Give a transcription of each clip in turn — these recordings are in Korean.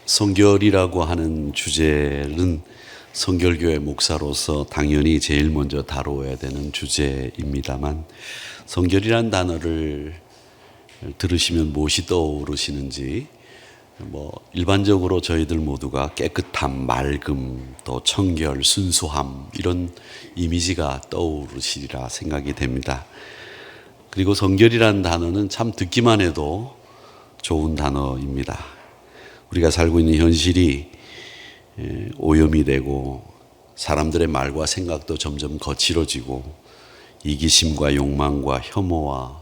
성결이라고 하는 주제는 성결교회 목사로서 당연히 제일 먼저 다뤄야 되는 주제입니다만, 성결이란 단어를 들으시면 무엇이 떠오르시는지, 일반적으로 저희들 모두가 깨끗함, 맑음, 또 청결, 순수함, 이런 이미지가 떠오르시리라 생각이 됩니다. 그리고 성결이라는 단어는 참 듣기만 해도 좋은 단어입니다. 우리가 살고 있는 현실이 오염이 되고 사람들의 말과 생각도 점점 거칠어지고 이기심과 욕망과 혐오와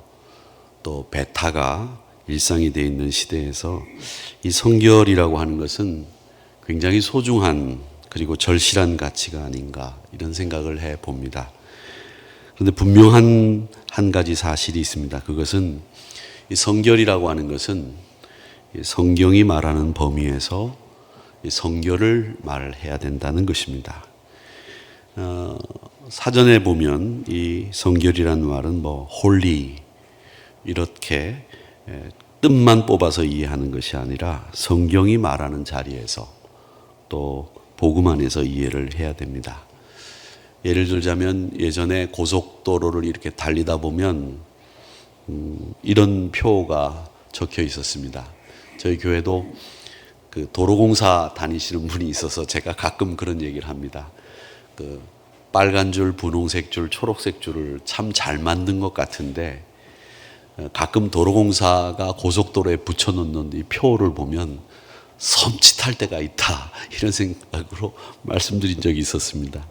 또 배타가 일상이 되어 있는 시대에서 이 성결이라고 하는 것은 굉장히 소중한 그리고 절실한 가치가 아닌가, 이런 생각을 해 봅니다. 그런데 분명한 한 가지 사실이 있습니다. 그것은 이 성결이라고 하는 것은 성경이 말하는 범위에서 이 성결을 말해야 된다는 것입니다. 사전에 보면 이 성결이라는 말은 holy 이렇게 뜻만 뽑아서 이해하는 것이 아니라 성경이 말하는 자리에서 또 복음 안에서 이해를 해야 됩니다. 예를 들자면 예전에 고속도로를 이렇게 달리다 보면 이런 표가 적혀 있었습니다. 저희 교회도 그 도로공사 다니시는 분이 있어서 제가 가끔 그런 얘기를 합니다. 그 빨간 줄, 분홍색 줄, 초록색 줄을 참 잘 만든 것 같은데 가끔 도로공사가 고속도로에 붙여놓는 이 표를 보면 섬찟할 때가 있다, 이런 생각으로 말씀드린 적이 있었습니다.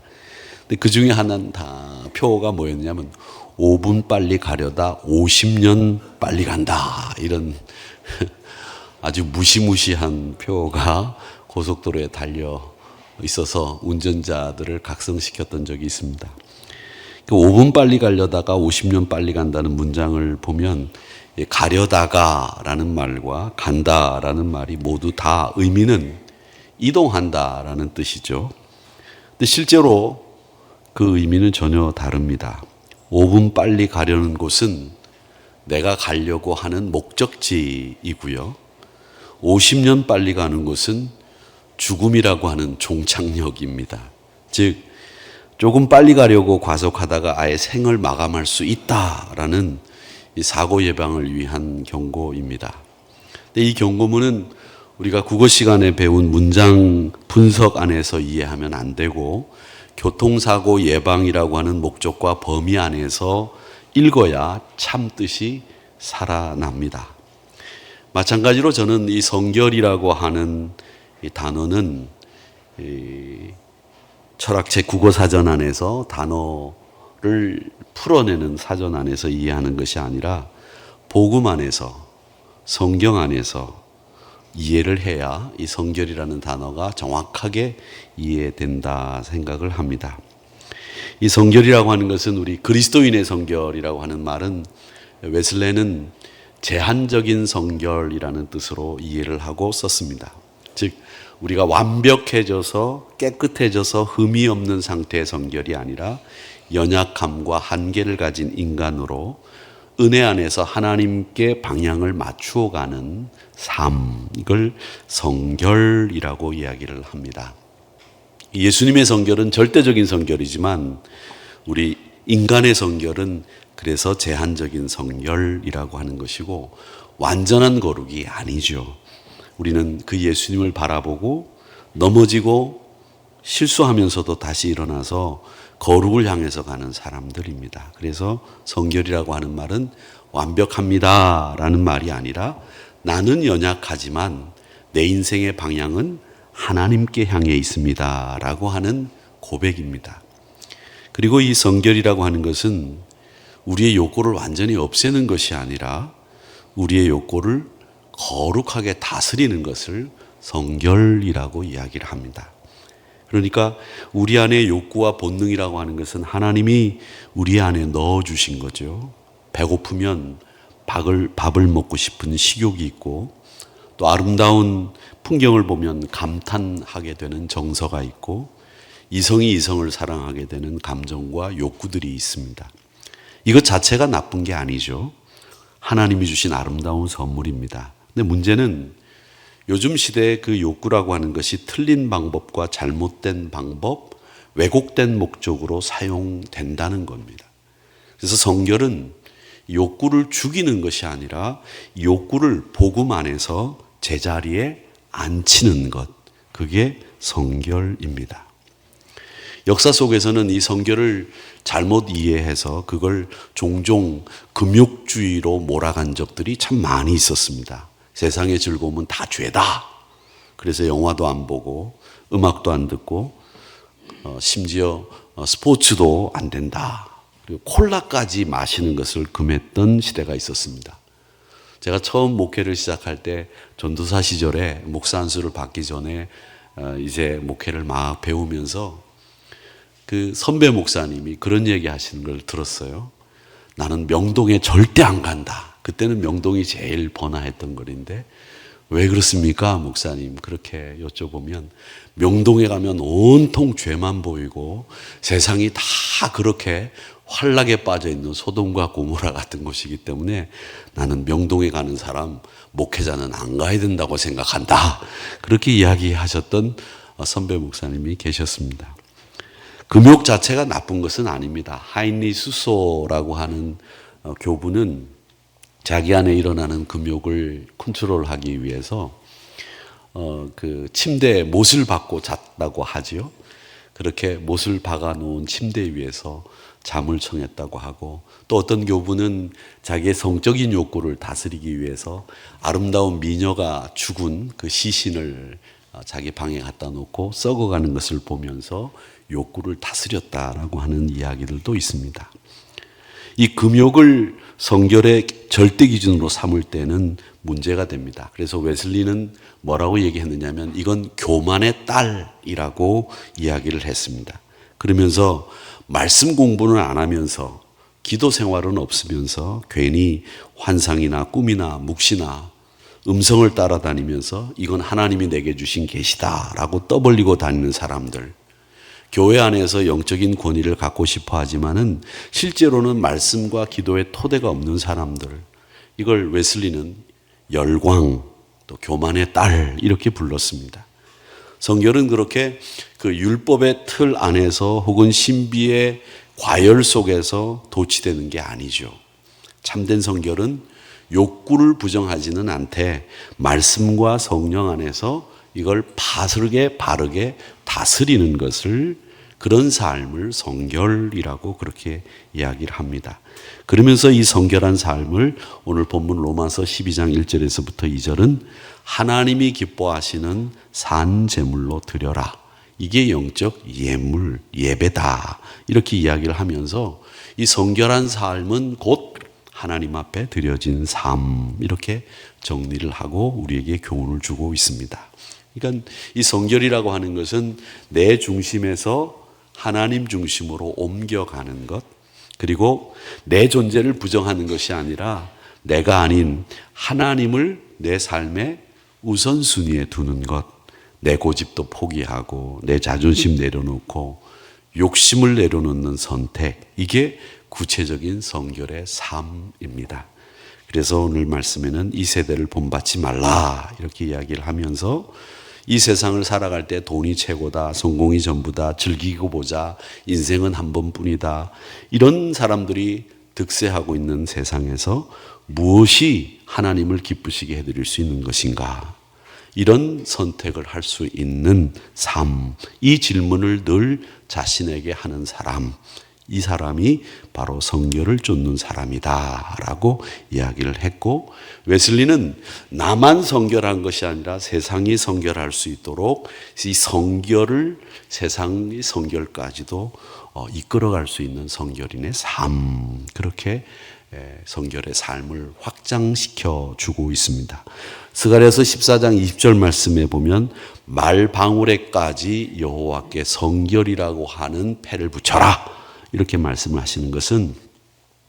근데 그 중에 하나는 다 표가 뭐였냐면 5분 빨리 가려다 50년 빨리 간다, 이런 아주 무시무시한 표가 고속도로에 달려 있어서 운전자들을 각성시켰던 적이 있습니다. 5분 빨리 가려다가 50년 빨리 간다는 문장을 보면 가려다가 라는 말과 간다 라는 말이 모두 다 의미는 이동한다 라는 뜻이죠. 근데 실제로 그 의미는 전혀 다릅니다. 5분 빨리 가려는 곳은 내가 가려고 하는 목적지이고요. 50년 빨리 가는 곳은 죽음이라고 하는 종착역입니다. 즉 조금 빨리 가려고 과속하다가 아예 생을 마감할 수 있다라는 이 사고 예방을 위한 경고입니다. 근데 이 경고문은 우리가 국어 시간에 배운 문장 분석 안에서 이해하면 안 되고 교통사고 예방이라고 하는 목적과 범위 안에서 읽어야 참 뜻이 살아납니다. 마찬가지로 저는 이 성결이라고 하는 이 단어는 철학책 국어사전 안에서 단어를 풀어내는 사전 안에서 이해하는 것이 아니라 복음 안에서, 성경 안에서 이해를 해야 이 성결이라는 단어가 정확하게 이해된다 생각을 합니다. 이 성결이라고 하는 것은 우리 그리스도인의 성결이라고 하는 말은 웨슬레는 제한적인 성결이라는 뜻으로 이해를 하고 썼습니다. 즉 우리가 완벽해져서 깨끗해져서 흠이 없는 상태의 성결이 아니라 연약함과 한계를 가진 인간으로 은혜 안에서 하나님께 방향을 맞추어 가는 삶, 이걸 성결이라고 이야기를 합니다. 예수님의 성결은 절대적인 성결이지만 우리 인간의 성결은 그래서 제한적인 성결이라고 하는 것이고 완전한 거룩이 아니죠. 우리는 그 예수님을 바라보고 넘어지고 실수하면서도 다시 일어나서 거룩을 향해서 가는 사람들입니다. 그래서 성결이라고 하는 말은 완벽합니다 라는 말이 아니라 나는 연약하지만 내 인생의 방향은 하나님께 향해 있습니다 라고 하는 고백입니다. 그리고 이 성결이라고 하는 것은 우리의 욕구를 완전히 없애는 것이 아니라 우리의 욕구를 거룩하게 다스리는 것을 성결이라고 이야기를 합니다. 그러니까 우리 안에 욕구와 본능이라고 하는 것은 하나님이 우리 안에 넣어주신 거죠. 배고프면 밥을 먹고 싶은 식욕이 있고 또 아름다운 풍경을 보면 감탄하게 되는 정서가 있고 이성이 이성을 사랑하게 되는 감정과 욕구들이 있습니다. 이것 자체가 나쁜 게 아니죠. 하나님이 주신 아름다운 선물입니다. 근데 문제는 요즘 시대의 그 욕구라고 하는 것이 틀린 방법과 잘못된 방법, 왜곡된 목적으로 사용된다는 겁니다. 그래서 성결은 욕구를 죽이는 것이 아니라 욕구를 복음 안에서 제자리에 앉히는 것, 그게 성결입니다. 역사 속에서는 이 성결을 잘못 이해해서 그걸 종종 금욕주의로 몰아간 적들이 참 많이 있었습니다. 세상의 즐거움은 다 죄다. 그래서 영화도 안 보고 음악도 안 듣고 심지어 스포츠도 안 된다. 그리고 콜라까지 마시는 것을 금했던 시대가 있었습니다. 제가 처음 목회를 시작할 때 전도사 시절에 목사 안수를 받기 전에 이제 목회를 막 배우면서 그 선배 목사님이 그런 얘기 하시는 걸 들었어요. 나는 명동에 절대 안 간다. 그때는 명동이 제일 번화했던 거리인데 왜 그렇습니까? 목사님 그렇게 여쭤보면 명동에 가면 온통 죄만 보이고 세상이 다 그렇게 환락에 빠져 있는 소돔과 고모라 같은 곳이기 때문에 나는 명동에 가는 사람 목회자는 안 가야 된다고 생각한다. 그렇게 이야기하셨던 선배 목사님이 계셨습니다. 금욕 자체가 나쁜 것은 아닙니다. 하인리 수소라고 하는 교부는 자기 안에 일어나는 금욕을 컨트롤하기 위해서 그 침대에 못을 박고 잤다고 하지요. 그렇게 못을 박아 놓은 침대 위에서 잠을 청했다고 하고, 또 어떤 교부는 자기의 성적인 욕구를 다스리기 위해서 아름다운 미녀가 죽은 그 시신을 자기 방에 갖다 놓고 썩어가는 것을 보면서 욕구를 다스렸다라고 하는 이야기들도 있습니다. 이 금욕을 성결의 절대 기준으로 삼을 때는 문제가 됩니다. 그래서 웨슬리는 뭐라고 얘기했느냐면 이건 교만의 딸이라고 이야기를 했습니다. 그러면서 말씀 공부는 안 하면서 기도 생활은 없으면서 괜히 환상이나 꿈이나 묵시나 음성을 따라다니면서 이건 하나님이 내게 주신 계시다라고 떠벌리고 다니는 사람들, 교회 안에서 영적인 권위를 갖고 싶어 하지만은 실제로는 말씀과 기도의 토대가 없는 사람들, 이걸 웨슬리는 열광, 또 교만의 딸 이렇게 불렀습니다. 성결은 그렇게 그 율법의 틀 안에서 혹은 신비의 과열 속에서 도취되는 게 아니죠. 참된 성결은 욕구를 부정하지는 않되 말씀과 성령 안에서 이걸 바르게 다스리는 것을, 그런 삶을 성결이라고 그렇게 이야기를 합니다. 그러면서 이 성결한 삶을 오늘 본문 로마서 12장 1절에서부터 2절은 하나님이 기뻐하시는 산 제물로 드려라. 이게 영적 예물, 예배다. 이렇게 이야기를 하면서 이 성결한 삶은 곧 하나님 앞에 드려진 삶, 이렇게 정리를 하고 우리에게 교훈을 주고 있습니다. 그러니까 이 성결이라고 하는 것은 내 중심에서 하나님 중심으로 옮겨가는 것, 그리고 내 존재를 부정하는 것이 아니라 내가 아닌 하나님을 내 삶의 우선순위에 두는 것, 내 고집도 포기하고 내 자존심 내려놓고 욕심을 내려놓는 선택, 이게 구체적인 성결의 삶입니다. 그래서 오늘 말씀에는 이 세대를 본받지 말라 이렇게 이야기를 하면서 이 세상을 살아갈 때 돈이 최고다, 성공이 전부다, 즐기고 보자, 인생은 한 번뿐이다, 이런 사람들이 득세하고 있는 세상에서 무엇이 하나님을 기쁘시게 해드릴 수 있는 것인가, 이런 선택을 할 수 있는 삶, 이 질문을 늘 자신에게 하는 사람, 이 사람이 바로 성결을 쫓는 사람이다 라고 이야기를 했고, 웨슬리는 나만 성결한 것이 아니라 세상이 성결할 수 있도록 이 성결을, 세상의 성결까지도 이끌어갈 수 있는 성결인의 삶, 그렇게 성결의 삶을 확장시켜 주고 있습니다. 스가랴서 14장 20절 말씀에 보면 말방울에까지 여호와께 성결이라고 하는 패를 붙여라 이렇게 말씀을 하시는 것은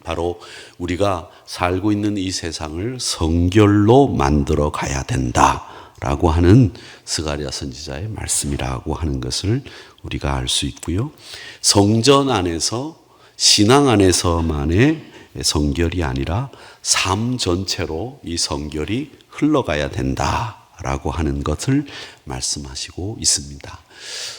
바로 우리가 살고 있는 이 세상을 성결로 만들어 가야 된다라고 하는 스가랴 선지자의 말씀이라고 하는 것을 우리가 알 수 있고요. 성전 안에서, 신앙 안에서만의 성결이 아니라 삶 전체로 이 성결이 흘러가야 된다. 라고 하는 것을 말씀하시고 있습니다.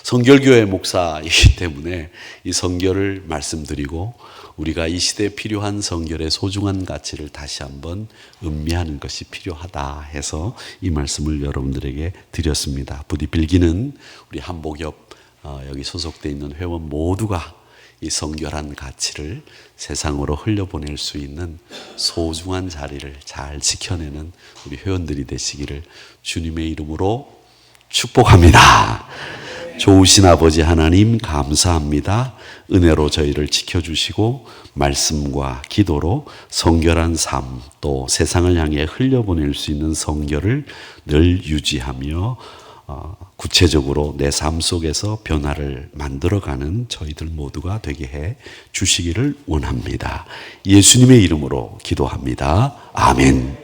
성결교회 목사이기 때문에 이 성결을 말씀드리고 우리가 이 시대에 필요한 성결의 소중한 가치를 다시 한번 음미하는 것이 필요하다 해서 이 말씀을 여러분들에게 드렸습니다. 부디 빌기는 우리 한복협 여기 소속되어 있는 회원 모두가 이 성결한 가치를 세상으로 흘려보낼 수 있는 소중한 자리를 잘 지켜내는 우리 회원들이 되시기를 주님의 이름으로 축복합니다. 좋으신 아버지 하나님 감사합니다. 은혜로 저희를 지켜주시고 말씀과 기도로 성결한 삶 또 세상을 향해 흘려보낼 수 있는 성결을 늘 유지하며 구체적으로 내 삶 속에서 변화를 만들어가는 저희들 모두가 되게 해 주시기를 원합니다. 예수님의 이름으로 기도합니다. 아멘.